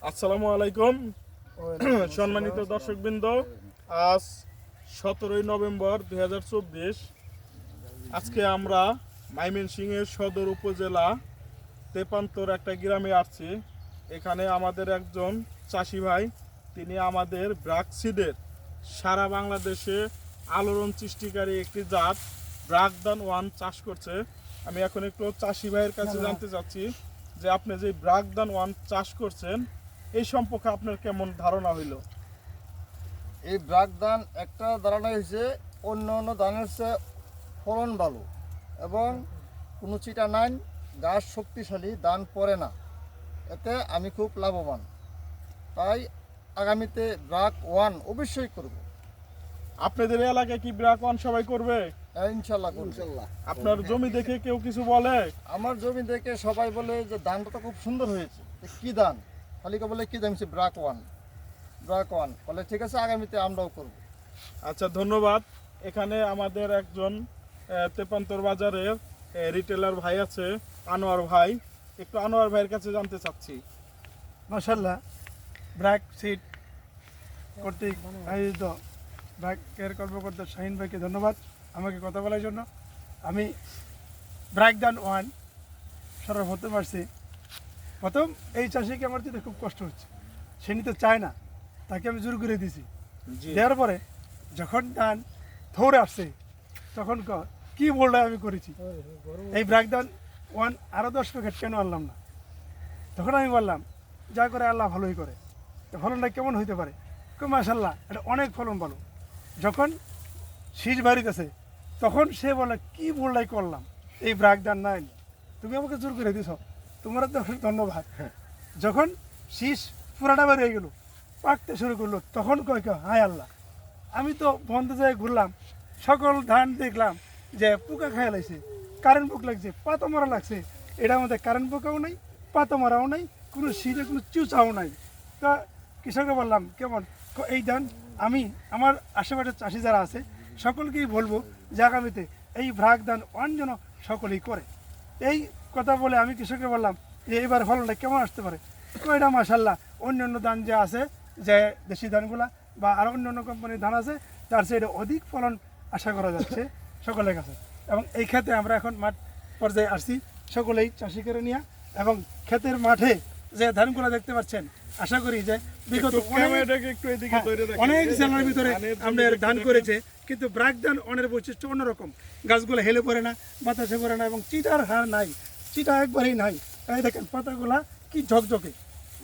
আসসালামু আলাইকুম সম্মানিত দর্শকবৃন্দ, আজ 17 নভেম্বর 2024। আজকে আমরা ময়মনসিংহের সদর উপজেলা তেপান্তর একটা গ্রামে আসছি। এখানে আমাদের একজন চাষি ভাই, তিনি আমাদের ব্রাক সিডের সারা বাংলাদেশে আলোড়ন সৃষ্টিকারী একটি জাত ব্রাকদান ওয়ান চাষ করছে। আমি এখন একটু চাষি ভাইয়ের কাছে জানতে চাচ্ছি যে আপনি যে ব্রাকদান ওয়ান চাষ করছেন এই সম্পর্কে আপনার কেমন ধারণা হইল? এই ব্রাক ধান একটা ধারণা হয়েছে অন্য অন্য ধানের চেয়ে ফলন ভালো এবং কোনো চিটা নাই, গাছ শক্তিশালী, ধান পড়ে না, এতে আমি খুব লাভবান। তাই আগামীতে ব্রাক ওয়ান অবশ্যই করব। আপনাদের এলাকায় কি ব্রাক ওয়ান সবাই করবে? ইনশাল্লাহ করব। আপনার জমি দেখে কেউ কিছু বলে? আমার জমি দেখে সবাই বলে যে ধানটা তো খুব সুন্দর হয়েছে, কি ধান? খালিকা বলে কি ধান? BRAC one, BRAC one. বলে ঠিক আছে, আগামীতে আমরাও করব। আচ্ছা, ধন্যবাদ। এখানে আমাদের একজন তেপান্তর বাজারের রিটেলার ভাই আছে, আনোয়ার ভাই। একটু আনোয়ার ভাইয়ের কাছে জানতে চাচ্ছি। মাশাআল্লাহ, ব্র্যাক সিট কর্তৃক আয়োজিত ব্র্যাকের কর্মকর্তা শাহিন ভাইকে ধন্যবাদ আমাকে কথা বলার জন্য। আমি ব্র্যাকদান ওয়ান সর্বপ্রথম আসছি। প্রথম এই চাষিকে আমার দিতে খুব কষ্ট হচ্ছে, সে নিতে চায় না, তাকে আমি জোর করে দিয়েছি। জি, দেওয়ার পরে যখন ধান থৌড়ে আসছে তখন কি বললে আমি করেছি এই ব্র্যাকদান ওয়ান আরও 10 প্যাকেট কেন আনলাম না? তখন আমি বললাম যা করে আল্লাহ ভালোই করে, তো ফলনটা কেমন হইতে পারে? মাশাআল্লাহ, এটা অনেক ফলন ভালো। যখন শীষ বাড়িতেছে তখন সে বলে কি বললাই করলাম, এই ব্র্যাকদান নাই, তুমি আমাকে জোর করে দিছ, তোমার তো ধন্যবাদ। যখন শীষ পুরাটা বেরিয়ে গেল, পাকতে শুরু করলো, তখন কয় হায় আল্লাহ, আমি তো বন্ধ জায়গায় ঘুরলাম, সকল ধান দেখলাম যে পোকা খায় লাগছে, কারেন্ট পোক লাগছে, পাতা মারা লাগছে। এটার মধ্যে কারেন্ট পোকাও নাই, পাতা মারাও নাই, কোনো শীতে কোনো চুচাও নাই। তা কৃষককে বললাম কেমন? এই ধান আমি আমার আশেপাশের চাষি যারা আছে সকলকেই বলবো যে আগামীতে এই ব্রাক ধান ওয়ান যেন সকলেই করে। এই কথা বলে আমি কৃষককে বললাম যে এবার ফলনটা কেমন আসতে পারে? এটা মাশাআল্লাহ, অন্য অন্য ধান যে আছে, যে দেশি ধানগুলা বা আরও অন্য অন্য কোম্পানির ধান আছে, তার চেয়ে অধিক ফলন আশা করা যাচ্ছে সকলের কাছে। এবং এই ক্ষেত্রে আমরা এখন মাঠ পর্যায়ে আসছি সকলেই চাষি করে নিয়ে, এবং ক্ষেতের মাঠে যে ধানগুলো দেখতে পাচ্ছেন, আশা করি যে বিগত অনেক জেলার ভিতরে আমাদের ধান করেছে, কিন্তু ব্রাক ধান অনের বৈশিষ্ট্য অন্যরকম। গাছগুলো হেলে পড়ে না, বাতাসে পড়ে না, এবং চিটার হার নাই, চিটা একবারেই নাই। তাই দেখেন পাতাগুলা কি ঝকঝকে,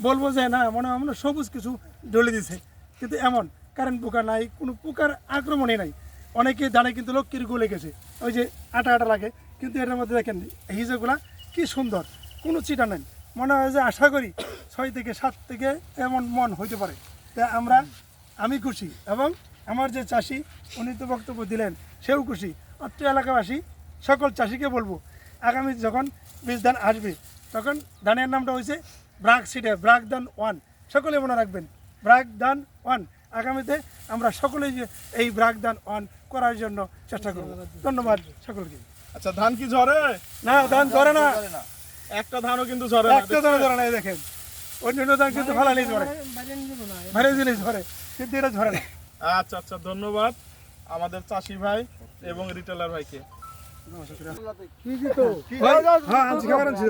বলবো যে না মনে হয় আমরা সবুজ কিছু ডলে দিছে, কিন্তু এমন কারেন্ট পোকা নাই, কোনো পোকার আক্রমণই নাই। অনেকে ধানে কিন্তু লক্ষ্মীর গলে গেছে, ওই যে আটা আটা লাগে, কিন্তু এটার মধ্যে দেখেন হিজেগুলা কি সুন্দর, কোনো চিটা নেই। মনে হয় যে আশা করি 6 থেকে 7 থেকে এমন মন হইতে পারে। তাই আমি খুশি, এবং আমার যে চাষি উনি তো বক্তব্য দিলেন, সেও খুশি। অত্র এলাকাবাসী সকল চাষিকে বলবো আগামী যখন বীজ ধান আসবে তখন ধানের নামটা হয়েছে ব্রাক সিডে ব্রাকদান ওয়ান। সকলে মনে রাখবেন ব্রাকদান ওয়ান। আগামীতে আমরা সকলেই যে এই ব্রাকদান ওয়ান করার জন্য চেষ্টা করব। ধন্যবাদ সকলকে। আচ্ছা, ধান কি ঝরে? না, ধান ধরে না, একটা ধানও কিন্তু ঝরে না। একটা ধান ধরে না। এই দেখেন অন্য ধান কিন্তু ফালালেই ঝরে, বাইরে দিলেই ঝরে, কিন্তু এটা ঝরে না। আচ্ছা আচ্ছা, ধন্যবাদ আমাদের চাষি ভাই এবং রিটেলার ভাইকে। হ্যাঁ, আজকে খাবার আনছি।